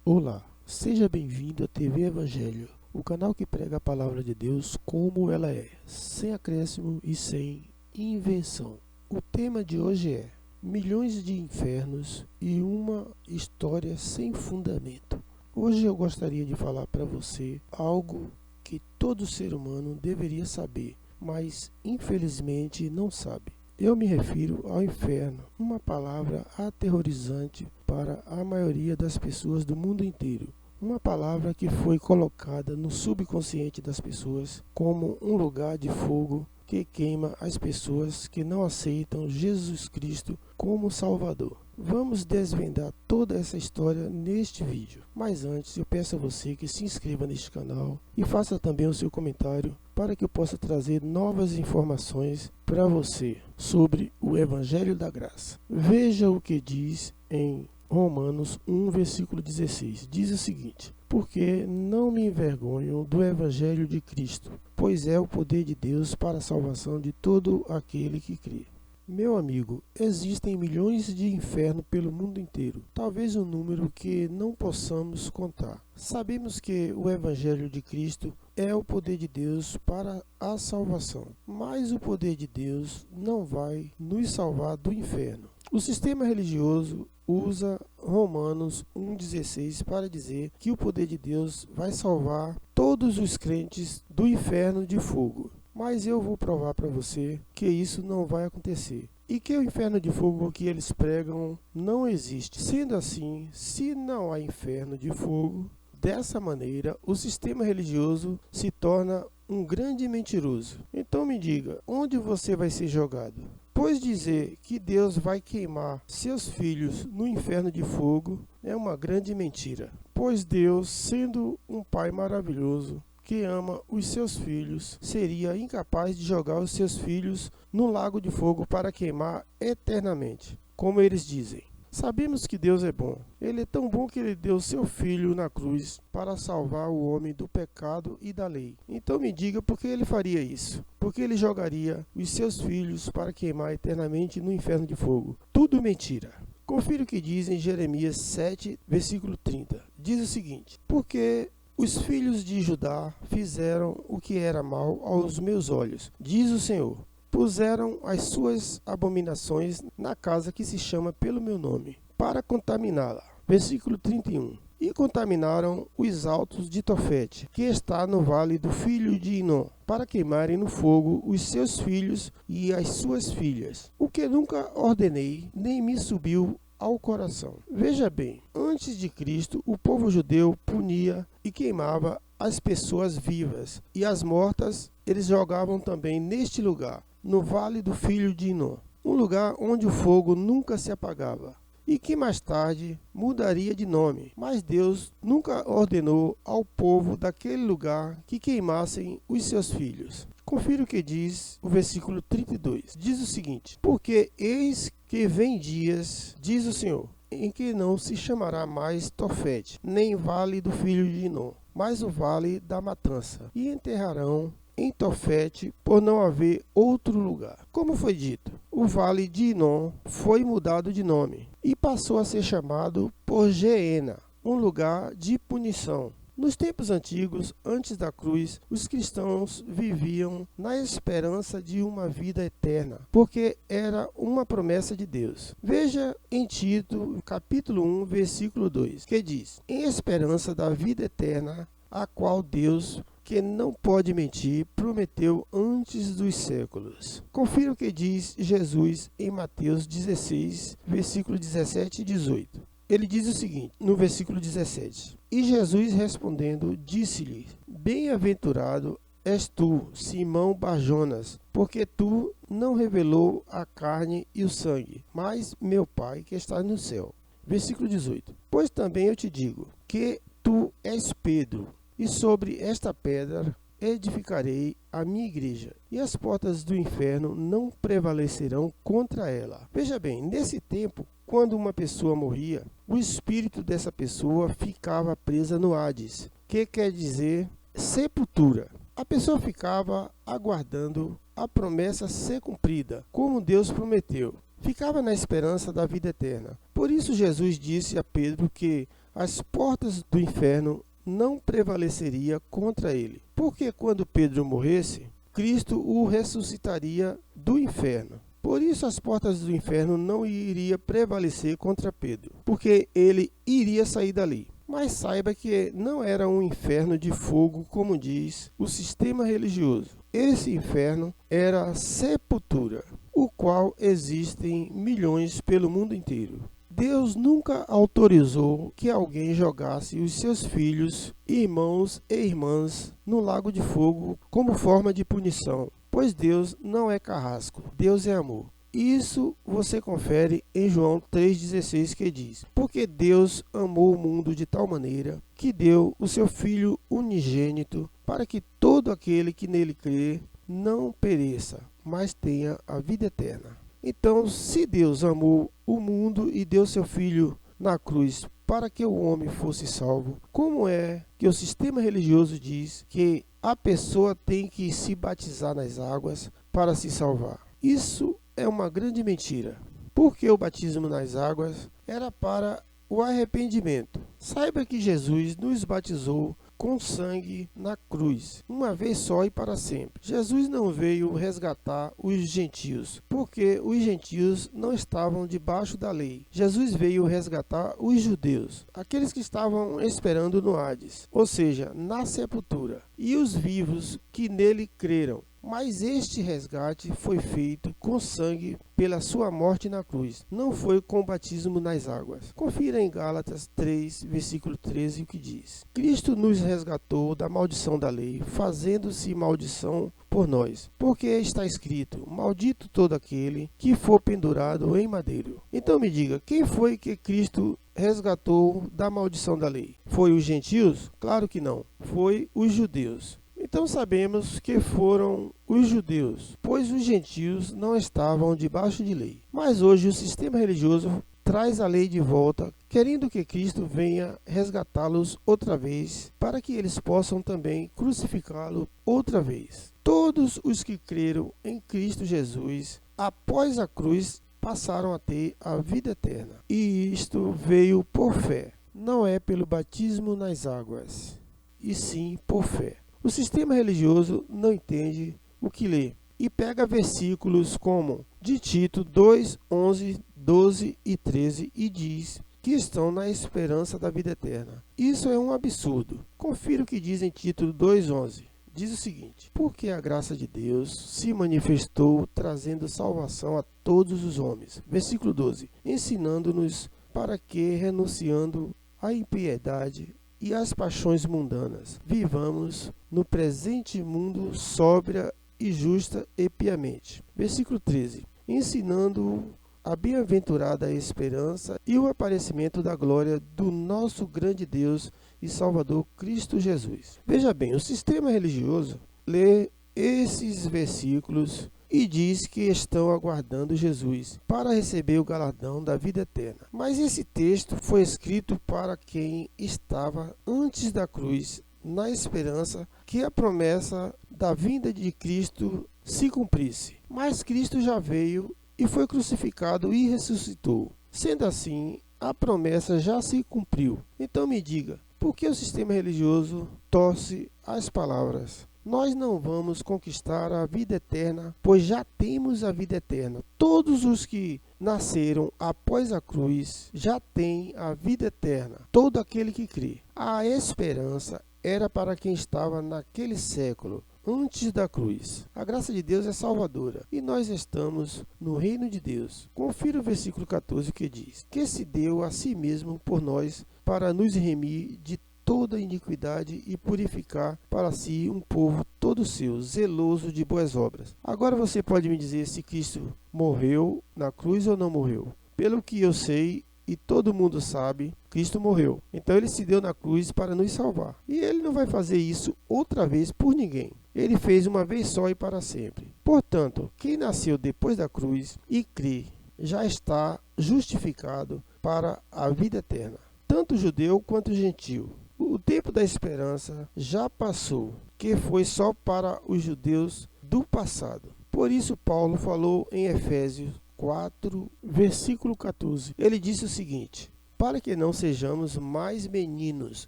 Olá, seja bem-vindo à TV Evangelho, o canal que prega a palavra de Deus como ela é, sem acréscimo e sem invenção. O tema de hoje é Milhões de Infernos e uma História Sem Fundamento. Hoje eu gostaria de falar para você algo que todo ser humano deveria saber, mas infelizmente não sabe. Eu me refiro ao inferno, uma palavra aterrorizante para a maioria das pessoas do mundo inteiro. Uma palavra que foi colocada no subconsciente das pessoas como um lugar de fogo que queima as pessoas que não aceitam Jesus Cristo como Salvador. Vamos desvendar toda essa história neste vídeo. Mas antes eu peço a você que se inscreva neste canal e faça também o seu comentário para que eu possa trazer novas informações para você sobre o Evangelho da Graça. Veja o que diz em Romanos 1, versículo 16. Diz o seguinte: porque não me envergonho do Evangelho de Cristo, pois é o poder de Deus para a salvação de todo aquele que crê. Meu amigo, existem milhões de infernos pelo mundo inteiro, talvez um número que não possamos contar. Sabemos que o Evangelho de Cristo é o poder de Deus para a salvação, mas o poder de Deus não vai nos salvar do inferno. O sistema religioso usa Romanos 1,16 para dizer que o poder de Deus vai salvar todos os crentes do inferno de fogo. Mas eu vou provar para você que isso não vai acontecer e que o inferno de fogo que eles pregam não existe. Sendo assim, se não há inferno de fogo, dessa maneira o sistema religioso se torna um grande mentiroso. Então me diga, onde você vai ser jogado? Pois dizer que Deus vai queimar seus filhos no inferno de fogo é uma grande mentira. Pois Deus, sendo um Pai maravilhoso, que ama os seus filhos, seria incapaz de jogar os seus filhos no lago de fogo para queimar eternamente, como eles dizem. Sabemos que Deus é bom. Ele é tão bom que ele deu seu filho na cruz para salvar o homem do pecado e da lei. Então me diga por que ele faria isso? Porque ele jogaria os seus filhos para queimar eternamente no inferno de fogo. Tudo mentira. Confira o que diz em Jeremias 7, versículo 30. Diz o seguinte: porque os filhos de Judá fizeram o que era mal aos meus olhos, diz o Senhor. Puseram as suas abominações na casa que se chama pelo meu nome, para contaminá-la. Versículo 31. E contaminaram os altos de Tofete, que está no vale do filho de Inom, para queimarem no fogo os seus filhos e as suas filhas. O que nunca ordenei, nem me subiu ao coração. Veja bem, antes de Cristo, o povo judeu punia e queimava as pessoas vivas, e as mortas eles jogavam também neste lugar, no vale do filho de Inom, um lugar onde o fogo nunca se apagava, e que mais tarde mudaria de nome. Mas Deus nunca ordenou ao povo daquele lugar que queimassem os seus filhos. Confira o que diz o versículo 32. Diz o seguinte: porque eis que vem dias, diz o Senhor, em que não se chamará mais Tofete, nem vale do filho de Inom, mas o vale da matança, e enterrarão em Tofete, por não haver outro lugar. Como foi dito, o vale de Inom foi mudado de nome e passou a ser chamado por Geena, um lugar de punição. Nos tempos antigos, antes da cruz, os cristãos viviam na esperança de uma vida eterna, porque era uma promessa de Deus. Veja em Tito, capítulo 1, versículo 2, que diz: em esperança da vida eterna, a qual Deus, que não pode mentir, prometeu antes dos séculos. Confira o que diz Jesus em Mateus 16, versículo 17 e 18. Ele diz o seguinte, no versículo 17: e Jesus respondendo, disse-lhe: bem-aventurado és tu, Simão Barjonas, porque tu não revelou a carne e o sangue, mas meu Pai que está no céu. Versículo 18: pois também eu te digo que tu és Pedro, e sobre esta pedra edificarei a minha igreja, e as portas do inferno não prevalecerão contra ela. Veja bem, nesse tempo, quando uma pessoa morria, o espírito dessa pessoa ficava presa no Hades, que quer dizer sepultura. A pessoa ficava aguardando a promessa ser cumprida, como Deus prometeu. Ficava na esperança da vida eterna. Por isso Jesus disse a Pedro que as portas do inferno não prevaleceria contra ele, porque quando Pedro morresse, Cristo o ressuscitaria do inferno. Por isso as portas do inferno não iriam prevalecer contra Pedro, porque ele iria sair dali. Mas saiba que não era um inferno de fogo, como diz o sistema religioso. Esse inferno era a sepultura, o qual existem milhões pelo mundo inteiro. Deus nunca autorizou que alguém jogasse os seus filhos, irmãos e irmãs no lago de fogo como forma de punição, pois Deus não é carrasco, Deus é amor. Isso você confere em João 3,16, que diz: porque Deus amou o mundo de tal maneira que deu o seu Filho unigênito, para que todo aquele que nele crê não pereça, mas tenha a vida eterna. Então, se Deus amou o mundo e deu seu Filho na cruz para que o homem fosse salvo, como é que o sistema religioso diz que a pessoa tem que se batizar nas águas para se salvar? Isso é uma grande mentira, porque o batismo nas águas era para o arrependimento. Saiba que Jesus nos batizou com sangue na cruz, uma vez só e para sempre. Jesus não veio resgatar os gentios, porque os gentios não estavam debaixo da lei. Jesus veio resgatar os judeus, aqueles que estavam esperando no Hades, ou seja, na sepultura, e os vivos que nele creram. Mas este resgate foi feito com sangue pela sua morte na cruz, não foi com batismo nas águas. Confira em Gálatas 3, versículo 13, o que diz: Cristo nos resgatou da maldição da lei, fazendo-se maldição por nós, porque está escrito: maldito todo aquele que for pendurado em madeiro. Então me diga, quem foi que Cristo resgatou da maldição da lei? Foi os gentios? Claro que não, foi os judeus. Então sabemos que foram os judeus, pois os gentios não estavam debaixo de lei. Mas hoje o sistema religioso traz a lei de volta, querendo que Cristo venha resgatá-los outra vez, para que eles possam também crucificá-lo outra vez. Todos os que creram em Cristo Jesus, após a cruz, passaram a ter a vida eterna. E isto veio por fé, não é pelo batismo nas águas, e sim por fé. O sistema religioso não entende o que lê e pega versículos como de Tito 2, 11, 12 e 13 e diz que estão na esperança da vida eterna. Isso é um absurdo. Confira o que diz em Tito 2, 11. Diz o seguinte: porque a graça de Deus se manifestou trazendo salvação a todos os homens. Versículo 12. Ensinando-nos para que, renunciando à impiedade e as paixões mundanas, vivamos no presente mundo sóbria e justa e piamente. Versículo 13. Ensinando a bem-aventurada esperança e o aparecimento da glória do nosso grande Deus e Salvador Cristo Jesus. Veja bem, o sistema religioso lê esses versículos e diz que estão aguardando Jesus para receber o galardão da vida eterna. Mas esse texto foi escrito para quem estava antes da cruz, na esperança que a promessa da vinda de Cristo se cumprisse. Mas Cristo já veio e foi crucificado e ressuscitou. Sendo assim, a promessa já se cumpriu. Então me diga, por que o sistema religioso torce as palavras? Nós não vamos conquistar a vida eterna, pois já temos a vida eterna. Todos os que nasceram após a cruz já têm a vida eterna. Todo aquele que crê. A esperança era para quem estava naquele século, antes da cruz. A graça de Deus é salvadora e nós estamos no reino de Deus. Confira o versículo 14 que diz: que se deu a si mesmo por nós para nos remir de toda iniquidade e purificar para si um povo todo seu, zeloso de boas obras. Agora você pode me dizer se Cristo morreu na cruz ou não morreu? Pelo que eu sei e todo mundo sabe, Cristo morreu. Então ele se deu na cruz para nos salvar. E ele não vai fazer isso outra vez por ninguém. Ele fez uma vez só e para sempre. Portanto, quem nasceu depois da cruz e crê já está justificado para a vida eterna, tanto judeu quanto gentil. O tempo da esperança já passou, que foi só para os judeus do passado. Por isso Paulo falou em Efésios 4, versículo 14. Ele disse o seguinte: para que não sejamos mais meninos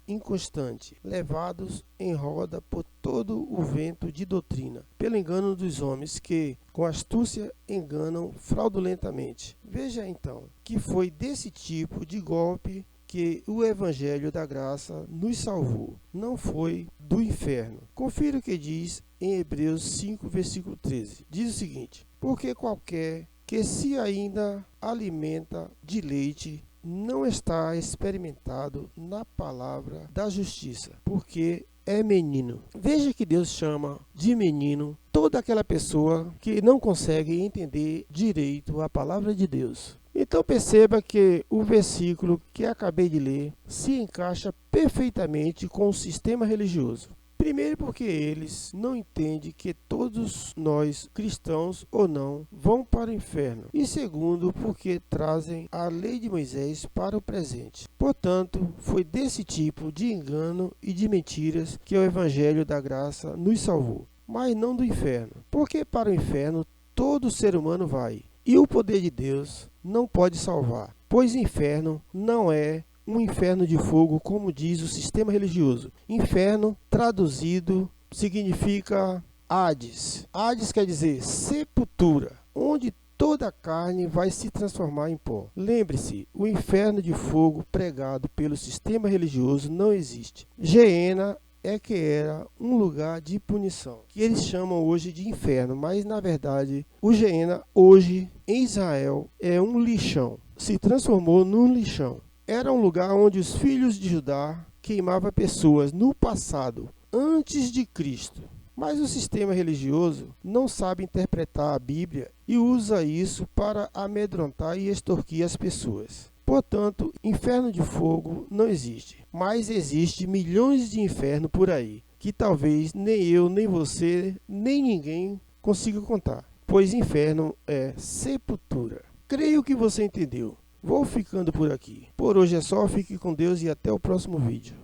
inconstantes, levados em roda por todo o vento de doutrina, pelo engano dos homens que, com astúcia, enganam fraudulentamente. Veja então que foi desse tipo de golpe que o Evangelho da Graça nos salvou, não foi do inferno. Confira o que diz em Hebreus 5, versículo 13. Diz o seguinte: porque qualquer que se ainda alimenta de leite não está experimentado na palavra da justiça, porque é menino. Veja que Deus chama de menino toda aquela pessoa que não consegue entender direito a palavra de Deus. Então perceba que o versículo que acabei de ler se encaixa perfeitamente com o sistema religioso. Primeiro, porque eles não entendem que todos nós, cristãos ou não, vão para o inferno. E segundo, porque trazem a lei de Moisés para o presente. Portanto, foi desse tipo de engano e de mentiras que o Evangelho da Graça nos salvou, mas não do inferno. Porque para o inferno todo ser humano vai, e o poder de Deus não pode salvar, pois o inferno não é um inferno de fogo, como diz o sistema religioso. Inferno, traduzido, significa Hades. Hades quer dizer sepultura, onde toda a carne vai se transformar em pó. Lembre-se, o inferno de fogo pregado pelo sistema religioso não existe. Geena é que era um lugar de punição, que eles chamam hoje de inferno, mas na verdade o Geena hoje em Israel é um lixão, se transformou num lixão. Era um lugar onde os filhos de Judá queimavam pessoas no passado, antes de Cristo. Mas o sistema religioso não sabe interpretar a Bíblia e usa isso para amedrontar e extorquir as pessoas. Portanto, inferno de fogo não existe, mas existe milhões de infernos por aí, que talvez nem eu, nem você, nem ninguém consiga contar, pois inferno é sepultura. Creio que você entendeu. Vou ficando por aqui. Por hoje é só, fique com Deus e até o próximo vídeo.